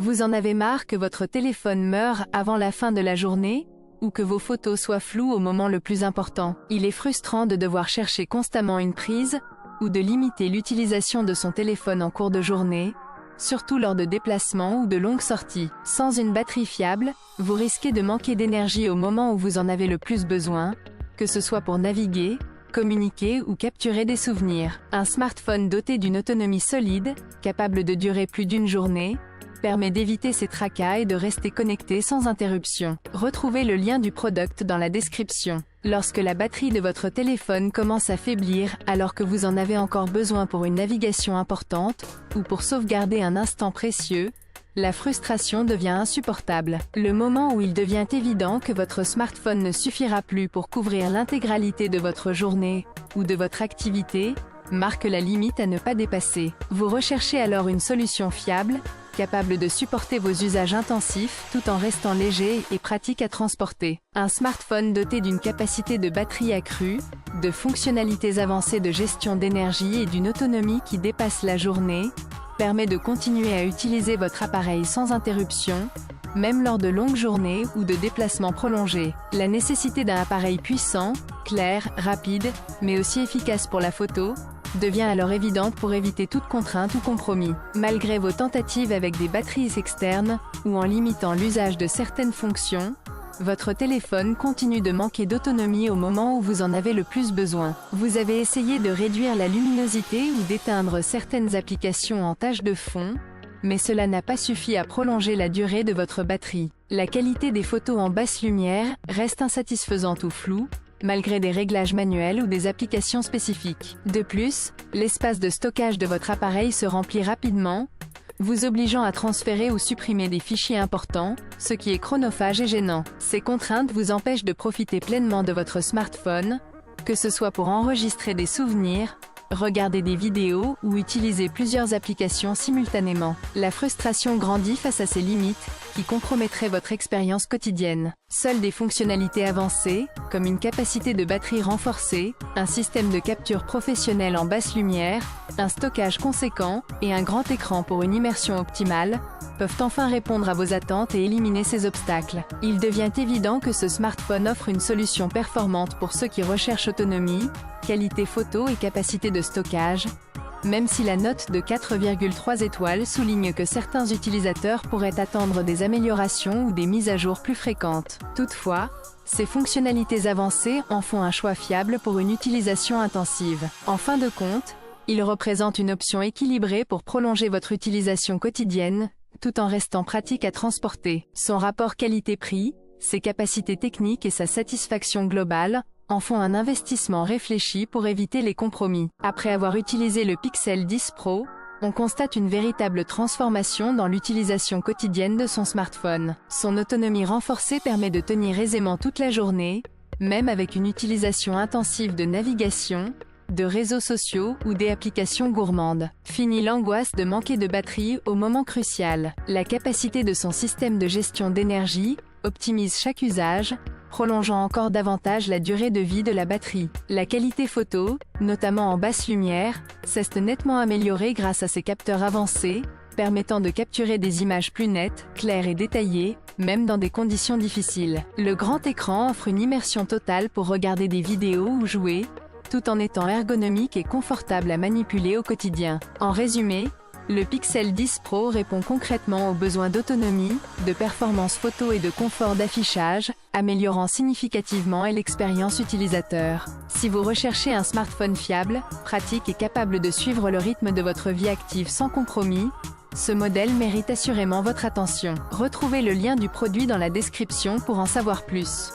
Vous en avez marre que votre téléphone meure avant la fin de la journée? Ou que vos photos soient floues au moment le plus important? Il est frustrant de devoir chercher constamment une prise, ou de limiter l'utilisation de son téléphone en cours de journée, surtout lors de déplacements ou de longues sorties. Sans une batterie fiable, vous risquez de manquer d'énergie au moment où vous en avez le plus besoin, que ce soit pour naviguer, communiquer ou capturer des souvenirs. Un smartphone doté d'une autonomie solide, capable de durer plus d'une journée, permet d'éviter ces tracas et de rester connecté sans interruption. Retrouvez le lien du product dans la description. Lorsque la batterie de votre téléphone commence à faiblir alors que vous en avez encore besoin pour une navigation importante, ou pour sauvegarder un instant précieux, la frustration devient insupportable. Le moment où il devient évident que votre smartphone ne suffira plus pour couvrir l'intégralité de votre journée, ou de votre activité, marque la limite à ne pas dépasser. Vous recherchez alors une solution fiable, capable de supporter vos usages intensifs tout en restant léger et pratique à transporter. Un smartphone doté d'une capacité de batterie accrue, de fonctionnalités avancées de gestion d'énergie et d'une autonomie qui dépasse la journée, permet de continuer à utiliser votre appareil sans interruption, même lors de longues journées ou de déplacements prolongés. La nécessité d'un appareil puissant, clair, rapide, mais aussi efficace pour la photo, devient alors évidente pour éviter toute contrainte ou compromis. Malgré vos tentatives avec des batteries externes, ou en limitant l'usage de certaines fonctions, votre téléphone continue de manquer d'autonomie au moment où vous en avez le plus besoin. Vous avez essayé de réduire la luminosité ou d'éteindre certaines applications en tâche de fond, mais cela n'a pas suffi à prolonger la durée de votre batterie. La qualité des photos en basse lumière reste insatisfaisante ou floue, malgré des réglages manuels ou des applications spécifiques. De plus, l'espace de stockage de votre appareil se remplit rapidement, vous obligeant à transférer ou supprimer des fichiers importants, ce qui est chronophage et gênant. Ces contraintes vous empêchent de profiter pleinement de votre smartphone, que ce soit pour enregistrer des souvenirs, regarder des vidéos ou utiliser plusieurs applications simultanément. La frustration grandit face à ces limites, qui compromettraient votre expérience quotidienne. Seules des fonctionnalités avancées, comme une capacité de batterie renforcée, un système de capture professionnel en basse lumière, un stockage conséquent, et un grand écran pour une immersion optimale, peuvent enfin répondre à vos attentes et éliminer ces obstacles. Il devient évident que ce smartphone offre une solution performante pour ceux qui recherchent autonomie, qualité photo et capacité de stockage, même si la note de 4,3 étoiles souligne que certains utilisateurs pourraient attendre des améliorations ou des mises à jour plus fréquentes. Toutefois, ces fonctionnalités avancées en font un choix fiable pour une utilisation intensive. En fin de compte, il représente une option équilibrée pour prolonger votre utilisation quotidienne, tout en restant pratique à transporter. Son rapport qualité-prix, ses capacités techniques et sa satisfaction globale en font un investissement réfléchi pour éviter les compromis. Après avoir utilisé le Pixel 10 Pro, on constate une véritable transformation dans l'utilisation quotidienne de son smartphone. Son autonomie renforcée permet de tenir aisément toute la journée, même avec une utilisation intensive de navigation, de réseaux sociaux ou des applications gourmandes. Fini l'angoisse de manquer de batterie au moment crucial. La capacité de son système de gestion d'énergie optimise chaque usage, prolongeant encore davantage la durée de vie de la batterie. La qualité photo, notamment en basse lumière, s'est nettement améliorée grâce à ses capteurs avancés, permettant de capturer des images plus nettes, claires et détaillées, même dans des conditions difficiles. Le grand écran offre une immersion totale pour regarder des vidéos ou jouer, tout en étant ergonomique et confortable à manipuler au quotidien. En résumé, le Pixel 10 Pro répond concrètement aux besoins d'autonomie, de performance photo et de confort d'affichage, améliorant significativement l'expérience utilisateur. Si vous recherchez un smartphone fiable, pratique et capable de suivre le rythme de votre vie active sans compromis, ce modèle mérite assurément votre attention. Retrouvez le lien du produit dans la description pour en savoir plus.